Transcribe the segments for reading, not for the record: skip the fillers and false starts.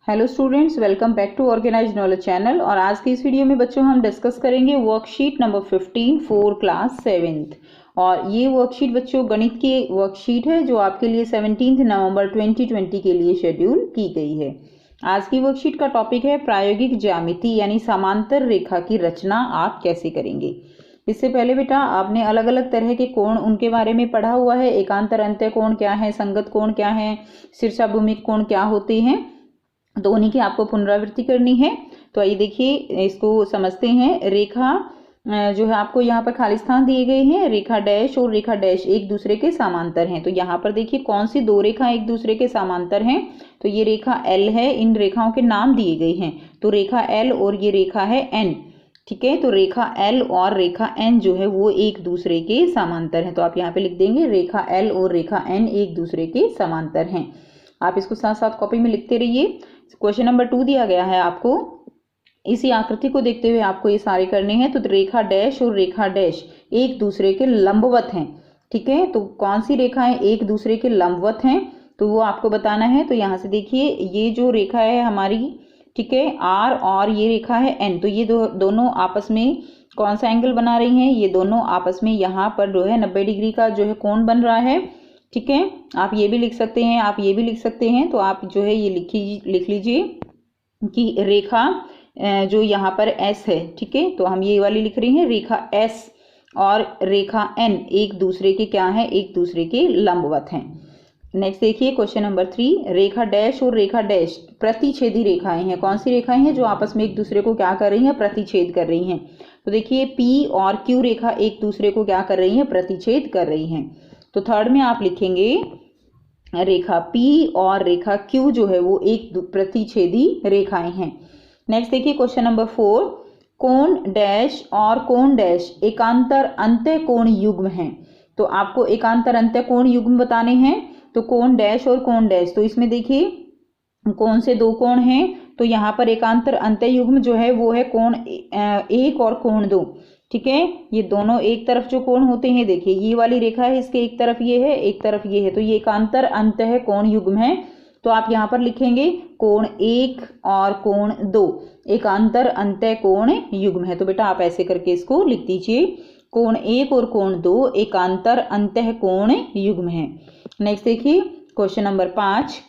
Hello students, welcome back to organise knowledge channel. और आज की इस वीडियो में बच्चों हम डिस्कस करेंगे worksheet number 15 for class 7th। और ये वर्कशीट बच्चों गणित की वर्कशीट है जो आपके लिए 17 नवंबर 2020 के लिए शेड्यूल की गई है। आज की वर्कशीट का टॉपिक है प्रायोगिक ज्यामिति यानी समांतर रेखा की रचना आप कैसे करेंगे। इससे पहले बेटा आपने अलग अलग तरह के कोण उनके बारे में पढ़ा हुआ है। एकांतर अंत्य कोण क्या है, संगत कोण क्या है, शीर्षाभूमिक कोण क्या होते हैं, तो उन्हीं की आपको पुनरावृत्ति करनी है। तो आइए देखिए इसको समझते हैं। रेखा जो है आपको यहाँ पर खाली स्थान दिए गए हैं। रेखा डैश और रेखा डैश एक दूसरे के समांतर हैं। तो यहाँ पर देखिए कौन सी दो रेखा एक दूसरे के समांतर हैं। तो ये रेखा L है, इन रेखाओं के नाम दिए गए हैं। तो रेखा L और ये रेखा है N, ठीक है। तो रेखा L और रेखा N जो है वो एक दूसरे के समांतर हैं। तो आप यहाँ पे लिख देंगे रेखा L और रेखा N एक दूसरे के समांतर हैं। आप इसको साथ साथ कॉपी में लिखते रहिए। क्वेश्चन नंबर 2 दिया गया है आपको। इसी आकृति को देखते हुए आपको ये सारे करने हैं। तो रेखा डैश और रेखा डैश एक दूसरे के लंबवत हैं, ठीक है। तो कौन सी रेखाएं एक दूसरे के लंबवत हैं तो वो आपको बताना है। तो यहाँ से देखिए ये जो रेखा है हमारी, ठीक है, R और ये रेखा है N। तो ये दोनों आपस में कौन सा एंगल बना रही हैं, ये दोनों आपस में यहाँ पर जो है 90 डिग्री का जो है कोण बन रहा है, ठीक है। आप ये भी लिख सकते हैं, आप ये भी लिख सकते हैं। तो आप जो है ये लिख लीजिए कि रेखा जो यहाँ पर S है, ठीक है। तो हम ये वाली लिख रही हैं रेखा S और रेखा N एक दूसरे के क्या है, एक दूसरे के लंबवत हैं। नेक्स्ट देखिए क्वेश्चन नंबर 3। रेखा डैश और रेखा डैश प्रतिच्छेदी रेखाएं हैं। कौन सी रेखाएं हैं जो आपस में एक दूसरे को क्या कर रही हैं, प्रतिच्छेद कर रही हैं। तो देखिए P और Q रेखा एक दूसरे को क्या कर रही हैं, प्रतिच्छेद कर रही हैं। तो थर्ड में आप लिखेंगे रेखा P और रेखा Q जो है वो एक प्रतिच्छेदी रेखाएं हैं। नेक्स्ट देखिए क्वेश्चन नंबर 4। कोण डैश और कोण डैश एकांतर अंत्य कोण युग्म हैं। तो आपको एकांतर अंत्य कोण युग्म बताने हैं। तो कोण डैश और कोण डैश, तो इसमें देखिए कौन से दो कोण हैं। तो यहाँ पर एकांतर अंत्य युग्म जो है वो है कोण 1 और कोण 2, ठीक है। ये दोनों एक तरफ जो कोण होते हैं, देखिए ये वाली रेखा है, इसके एक तरफ ये है, एक तरफ ये है। तो ये एकांतर अंतः कोण युग्म है। तो आप यहाँ पर लिखेंगे कोण 1 और कोण 2 एकांतर अंतः कोण युग्म है। तो बेटा आप ऐसे करके इसको लिख दीजिए, कोण 1 और कोण 2 एकांतर अंतः कोण युग्म है। नेक्स्ट देखिए क्वेश्चन नंबर 5।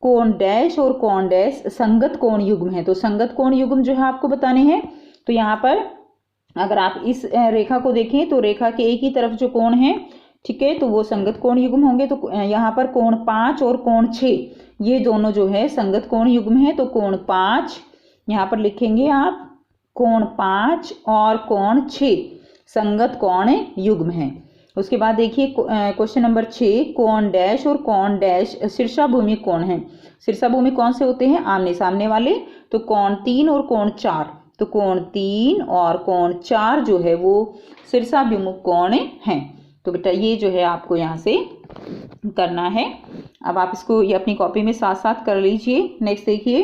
कोण डैश और कोण डैश संगत कोण युग्म है। तो संगत कोण युग्म जो है आपको बताने हैं। तो यहाँ पर अगर आप इस रेखा को देखें तो रेखा के एक ही तरफ जो कोण है, ठीक है, तो वो संगत कोण युग्म होंगे। तो यहाँ पर कोण 5 और कोण 6 ये दोनों जो है संगत कोण युग्म है। तो कोण 5 यहाँ पर लिखेंगे आप, कोण 5 और कोण 6 संगत कोण युग्म है। उसके बाद देखिए क्वेश्चन नंबर 6। कोण डैश और कोण डैश शीर्षाभूमिक कोण है। शीर्षाभूमिक कौन से होते हैं, आमने सामने वाले। तो कोण 3 और कोण 4, तो कोण 3 और कोण 4 जो है वो शीर्षाभिमुख कोण हैं। तो बेटा ये जो है आपको यहाँ से करना है। अब आप इसको ये अपनी कॉपी में साथ साथ कर लीजिए। नेक्स्ट देखिए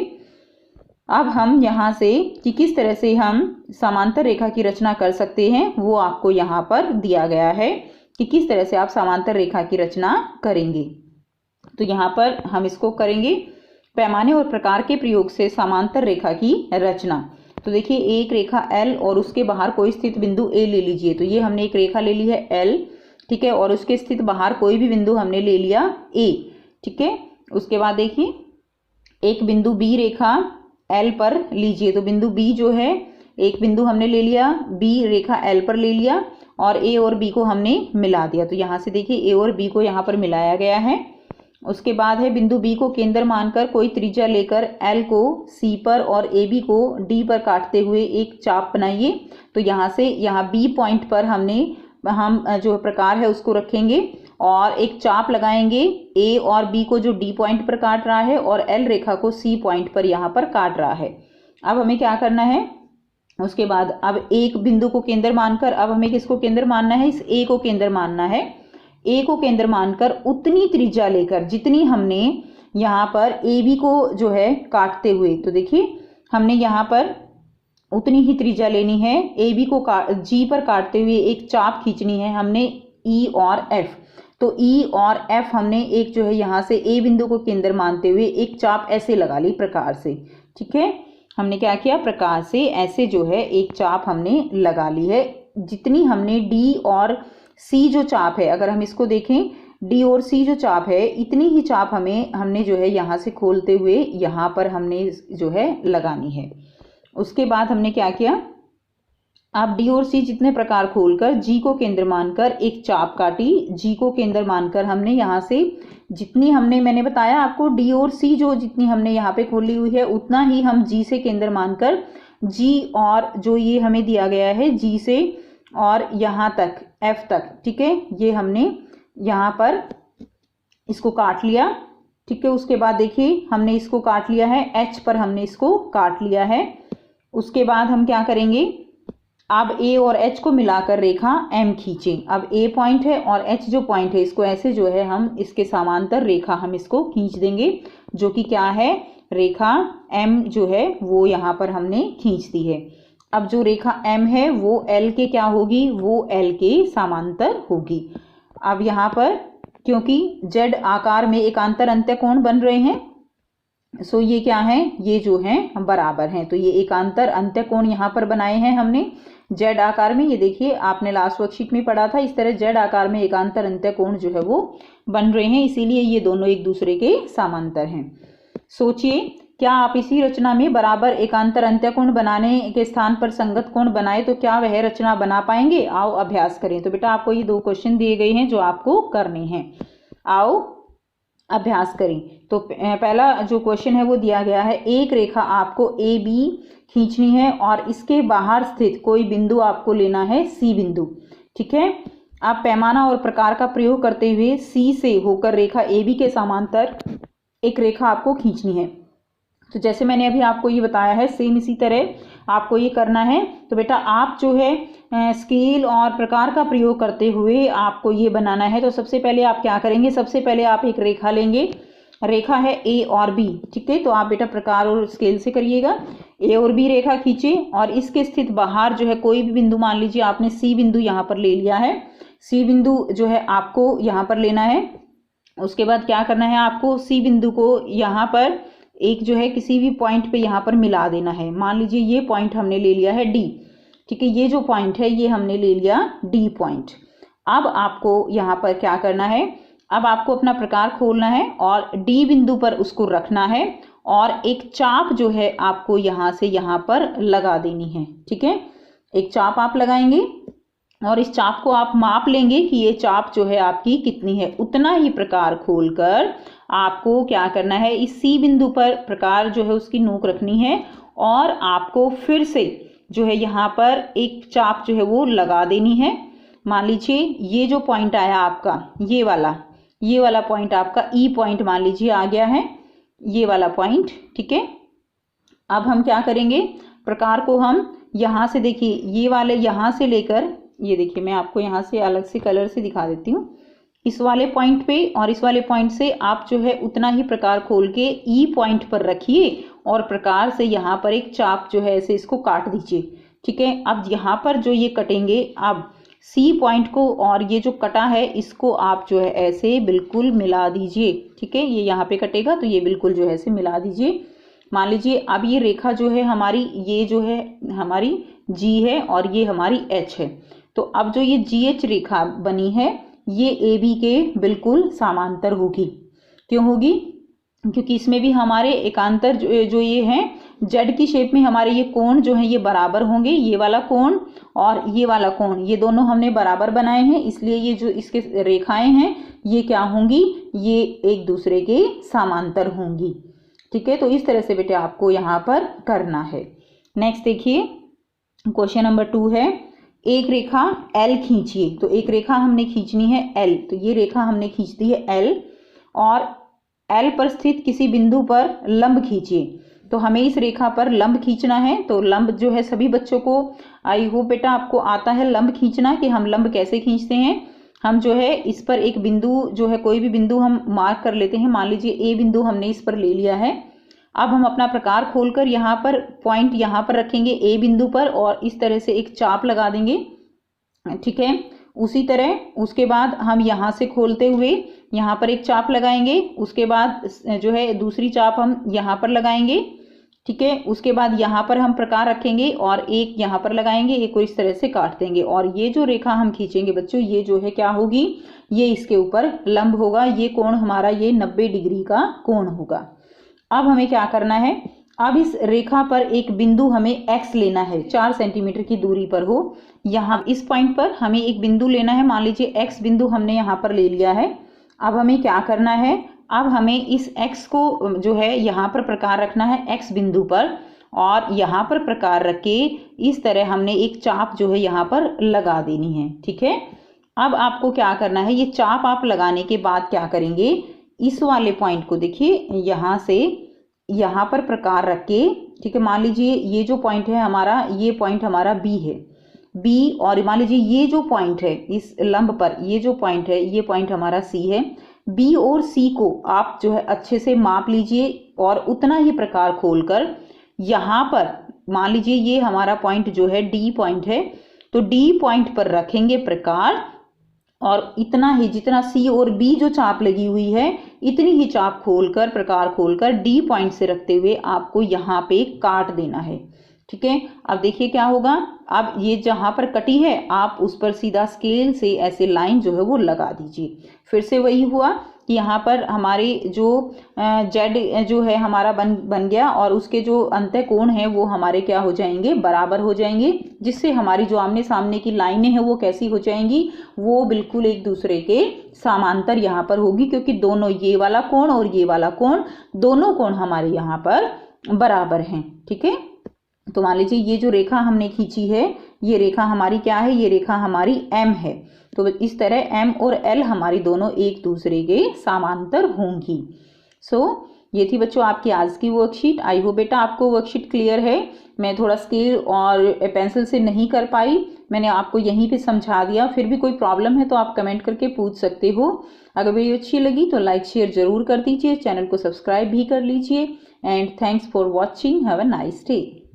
अब हम यहाँ से कि किस तरह से हम समांतर रेखा की रचना कर सकते हैं वो आपको यहाँ पर दिया गया है कि किस तरह से आप समांतर रेखा की रचना करेंगे। तो यहाँ पर हम इसको करेंगे पैमाने और प्रकार के प्रयोग से समांतर रेखा की रचना। तो देखिए एक रेखा L और उसके बाहर कोई स्थित बिंदु A ले लीजिए। तो ये हमने एक रेखा ले ली है L, ठीक है, और उसके स्थित बाहर कोई भी बिंदु हमने ले लिया A, ठीक है। उसके बाद देखिए एक बिंदु B रेखा L पर लीजिए। तो बिंदु B जो है एक बिंदु हमने ले लिया, B रेखा L पर ले लिया और A और B को हमने मिला दिया। तो यहाँ से देखिए A और B को यहाँ पर मिलाया गया है। उसके बाद है बिंदु B को केंद्र मानकर कोई त्रिज्या लेकर L को C पर और AB को D पर काटते हुए एक चाप बनाइए। तो यहाँ से यहाँ B पॉइंट पर हम जो प्रकार है उसको रखेंगे और एक चाप लगाएंगे A और B को जो D पॉइंट पर काट रहा है और L रेखा को C पॉइंट पर यहाँ पर काट रहा है। अब हमें क्या करना है, उसके बाद अब एक बिंदु को केंद्र मानकर अब हमें किसको केंद्र मानना है, इस A को केंद्र मानना है। A को केंद्र मानकर उतनी त्रिज्या लेकर जितनी हमने यहाँ पर AB को जो है काटते हुए, तो देखिए हमने यहाँ पर उतनी ही त्रिज्या लेनी है। AB को G पर काटते हुए एक चाप खींचनी है हमने E और F। तो ई और एफ हमने एक जो है यहाँ से ए बिंदु को केंद्र मानते हुए एक चाप ऐसे लगा ली प्रकार से। ठीक है, हमने क्या किया, प्रकार से ऐसे जो है एक चाप हमने लगा ली है। जितनी हमने डी और सी जो चाप है, अगर हम इसको देखें डी और सी जो चाप है, इतनी ही चाप हमने जो है यहाँ से खोलते हुए यहाँ पर हमने जो है लगानी है। उसके बाद हमने क्या किया, आप डी और सी जितने प्रकार खोलकर जी को केंद्र मानकर एक चाप काटी। जी को केंद्र मानकर हमने यहाँ से जितनी मैंने बताया आपको डी और सी जो जितनी हमने यहाँ पे खोली हुई है उतना ही हम जी से केंद्र मानकर जी और जो ये हमें दिया गया है जी से और यहाँ तक एफ तक, ठीक है, ये हमने यहाँ पर इसको काट लिया। ठीक है, उसके बाद देखिए हमने इसको काट लिया है, एच पर हमने इसको काट लिया है। उसके बाद हम क्या करेंगे, अब ए और एच को मिलाकर रेखा एम खींचें। अब ए पॉइंट है और एच जो पॉइंट है इसको ऐसे जो है हम इसके समांतर रेखा हम इसको खींच देंगे, जो कि क्या है, रेखा एम जो है वो यहाँ पर हमने खींच दी है। अब जो रेखा एम है वो एल के क्या होगी, वो एल के समांतर होगी। अब यहाँ पर क्योंकि जेड आकार में एकांतर अंत्यकोण बन रहे हैं, सो ये क्या है, ये जो है बराबर हैं। तो ये एकांतर अंत्यकोण यहाँ पर बनाए हैं हमने जेड आकार में। ये देखिए आपने लास्ट वर्कशीट में पढ़ा था, इस तरह जेड आकार में एकांतर अंत्यकोण जो है वो बन रहे हैं, इसीलिए ये दोनों एक दूसरे के समांतर हैं। सोचिए, क्या आप इसी रचना में बराबर एकांतर अंत्यकोण बनाने के स्थान पर संगत कोण बनाए तो क्या वह रचना बना पाएंगे? आओ अभ्यास करें। तो बेटा आपको ये 2 क्वेश्चन दिए गए हैं जो आपको करने हैं, आओ अभ्यास करें। तो पहला जो क्वेश्चन है वो दिया गया है, एक रेखा आपको ए बी खींचनी है और इसके बाहर स्थित कोई बिंदु आपको लेना है सी बिंदु। ठीक है, आप पैमाना और प्रकार का प्रयोग करते हुए सी से होकर रेखा ए बी के समांतर एक रेखा आपको खींचनी है। तो जैसे मैंने अभी आपको ये बताया है, सेम इसी तरह आपको ये करना है। तो बेटा आप जो है स्केल और प्रकार का प्रयोग करते हुए आपको ये बनाना है। तो सबसे पहले आप क्या करेंगे, सबसे पहले आप एक रेखा लेंगे, रेखा है ए और बी। ठीक है, तो आप बेटा प्रकार और स्केल से करिएगा। ए और बी रेखा खींचे और इसके स्थित बाहर जो है कोई भी बिंदु, मान लीजिए आपने सी बिंदु यहाँ पर ले लिया है, सी बिंदु जो है आपको यहाँ पर लेना है। उसके बाद क्या करना है, आपको सी बिंदु को यहाँ पर एक जो है किसी भी पॉइंट पे यहाँ पर मिला देना है। मान लीजिए ये पॉइंट हमने ले लिया है डी। ठीक है, ये जो पॉइंट है ये हमने ले लिया डी पॉइंट। अब आपको यहाँ पर क्या करना है, अब आपको अपना प्रकार खोलना है और डी बिंदु पर उसको रखना है और एक चाप जो है आपको यहाँ से यहाँ पर लगा देनी है। ठीक है, एक चाप आप लगाएंगे और इस चाप को आप माप लेंगे कि ये चाप जो है आपकी कितनी है। उतना ही प्रकार खोलकर आपको क्या करना है, इस सी बिंदु पर प्रकार जो है उसकी नोक रखनी है और आपको फिर से जो है यहाँ पर एक चाप जो है वो लगा देनी है। मान लीजिए ये जो पॉइंट आया आपका, ये वाला पॉइंट आपका ई पॉइंट मान लीजिए आ गया है, ये वाला पॉइंट। ठीक है, अब हम क्या करेंगे, प्रकार को हम यहाँ से देखिए, ये वाले यहाँ से लेकर, ये देखिए मैं आपको यहाँ से अलग से कलर से दिखा देती हूँ, इस वाले पॉइंट पे और इस वाले पॉइंट से आप जो है उतना ही प्रकार खोल के ई पॉइंट पर रखिए और प्रकार से यहाँ पर एक चाप जो है ऐसे इसको काट दीजिए। ठीक है, अब यहाँ पर जो ये कटेंगे, अब सी पॉइंट को और ये जो कटा है इसको आप जो है ऐसे बिल्कुल मिला दीजिए। ठीक है, ये यहाँ पे कटेगा तो ये बिल्कुल जो है ऐसे मिला दीजिए। मान लीजिए अब ये रेखा जो है हमारी, ये जो है हमारी जी है और ये हमारी एच है। तो अब जो ये जी एच रेखा बनी है ये ए बी के बिल्कुल समांतर होगी। क्यों होगी, क्योंकि इसमें भी हमारे एकांतर जो ये हैं जेड की शेप में हमारे ये कोण जो है ये बराबर होंगे। ये वाला कोण और ये वाला कोण ये दोनों हमने बराबर बनाए हैं, इसलिए ये जो इसके रेखाएं हैं ये क्या होंगी, ये एक दूसरे के समांतर होंगी। ठीक है, तो इस तरह से बेटे आपको यहाँ पर करना है। नेक्स्ट देखिए क्वेश्चन नंबर 2 है, एक रेखा एल खींचिए। तो एक रेखा हमने खींचनी है एल, तो ये रेखा हमने खींच दी है एल और एल पर स्थित किसी बिंदु पर लंब खींचिए। तो हमें इस रेखा पर लंब खींचना है। तो लंब जो है सभी बच्चों को, आई होप बेटा आपको आता है लंब खींचना, कि हम लंब कैसे खींचते हैं। हम जो है इस पर एक बिंदु जो है, कोई भी बिंदु हम मार्क कर लेते हैं। मान लीजिए ए बिंदु हमने इस पर ले लिया है। अब हम अपना प्रकार खोलकर यहाँ पर पॉइंट यहाँ पर रखेंगे ए बिंदु पर और इस तरह से एक चाप लगा देंगे। ठीक है, उसी तरह उसके बाद हम यहाँ से खोलते हुए यहाँ पर एक चाप लगाएंगे, उसके बाद जो है दूसरी चाप हम यहाँ पर लगाएंगे, ठीक है। उसके बाद यहाँ पर हम प्रकार रखेंगे और एक यहाँ पर लगाएंगे, एक को इस तरह से काट देंगे और ये जो रेखा हम खींचेंगे बच्चों, ये जो है क्या होगी, ये इसके ऊपर लंब होगा। ये कोण हमारा ये 90 डिग्री का कोण होगा। अब हमें क्या करना है, अब इस रेखा पर एक बिंदु हमें x लेना है, 4 सेंटीमीटर की दूरी पर हो। यहाँ इस पॉइंट पर हमें एक बिंदु लेना है, मान लीजिए x बिंदु हमने यहाँ पर ले लिया है। अब हमें क्या करना है, अब हमें इस x को जो है यहाँ पर प्रकार रखना है x बिंदु पर और यहाँ पर प्रकार रख के इस तरह हमने एक चाप जो है यहाँ पर लगा देनी है, ठीक है। अब आपको क्या करना है, ये चाप आप लगाने के बाद क्या करेंगे, इस वाले पॉइंट को देखिए यहाँ से यहाँ पर प्रकार रख के, ठीक है। मान लीजिए ये जो पॉइंट है हमारा, ये पॉइंट हमारा B है, B, और मान लीजिए ये जो पॉइंट है इस लंब पर, ये जो पॉइंट है ये पॉइंट हमारा C है। B और C को आप जो है अच्छे से माप लीजिए और उतना ही प्रकार खोलकर यहाँ पर मान लीजिए ये हमारा पॉइंट जो है D पॉइंट है, तो D पॉइंट पर रखेंगे प्रकार और इतना ही जितना C और B जो चाप लगी हुई है इतनी ही चाप खोलकर, प्रकार खोलकर D पॉइंट से रखते हुए आपको यहाँ पे काट देना है, ठीक है। अब देखिए क्या होगा, अब ये जहाँ पर कटी है आप उस पर सीधा स्केल से ऐसे लाइन जो है वो लगा दीजिए। फिर से वही हुआ कि यहाँ पर हमारे जो Z जो है हमारा बन गया और उसके जो अंतः कोण है वो हमारे क्या हो जाएंगे, बराबर हो जाएंगे, जिससे हमारी जो आमने सामने की लाइनें हैं वो कैसी हो जाएंगी, वो बिल्कुल एक दूसरे के समांतर यहाँ पर होगी, क्योंकि दोनों ये वाला कोण और ये वाला कोण, दोनों कोण हमारे यहाँ पर बराबर हैं, ठीक है। तो मान लीजिए ये जो रेखा हमने खींची है, ये रेखा हमारी क्या है, ये रेखा हमारी M है। तो इस तरह M और L हमारी दोनों एक दूसरे के समांतर होंगी। ये थी बच्चों आपकी आज की वर्कशीट। आई होप बेटा आपको वर्कशीट क्लियर है। मैं थोड़ा स्केल और पेंसिल से नहीं कर पाई, मैंने आपको यहीं पे समझा दिया। फिर भी कोई प्रॉब्लम है तो आप कमेंट करके पूछ सकते हो। अगर वीडियो अच्छी लगी तो लाइक शेयर जरूर कर दीजिए, चैनल को सब्सक्राइब भी कर लीजिए। And thanks for watching, have a nice day.